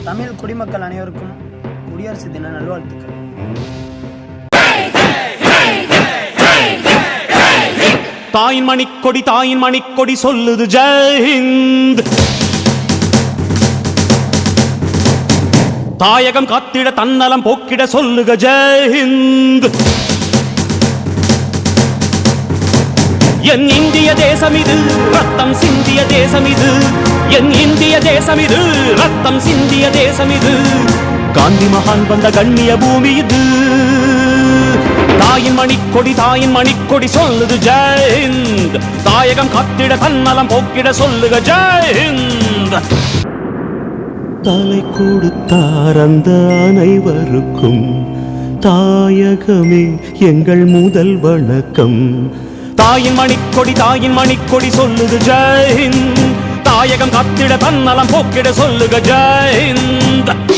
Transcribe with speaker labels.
Speaker 1: தமிழ் குடிமக்கள் அனைவருக்கும் குடியரசு தின நல்வாழ்த்துக்கள்.
Speaker 2: தாயின் மணிக்கொடி சொல்லுது ஜெய் ஹிந்த். தாயகம் காத்திட தன்னலம் போக்கிட சொல்லுக ஜெய் ஹிந்த். என் இந்திய தேசம் இது, ரத்தம் சிந்திய தேசம் இது. என் இந்திய தேசம் இது, ரத்தம் சிந்திய தேசம் இது. காந்தி மகான் வந்த கண்ணிய பூமி இது. தாயின் மணிக்கொடி சொல்லுது ஜெய் ஹிந்த். தாயகம் காத்திட தன்னலம் போக்கிட சொல்லுக ஜெய் ஹிந்த்.
Speaker 3: தலை கொடுத்தார் அந்த அனைவருக்கும் தாயகமே எங்கள் முதல் வணக்கம்.
Speaker 2: தாயின் மணிக்கொடி சொல்லுது ஜெய் ஹிந்த். தாயகம் காத்திட தன்னலம் போக்கிட சொல்லுக ஜெய் ஹிந்த்.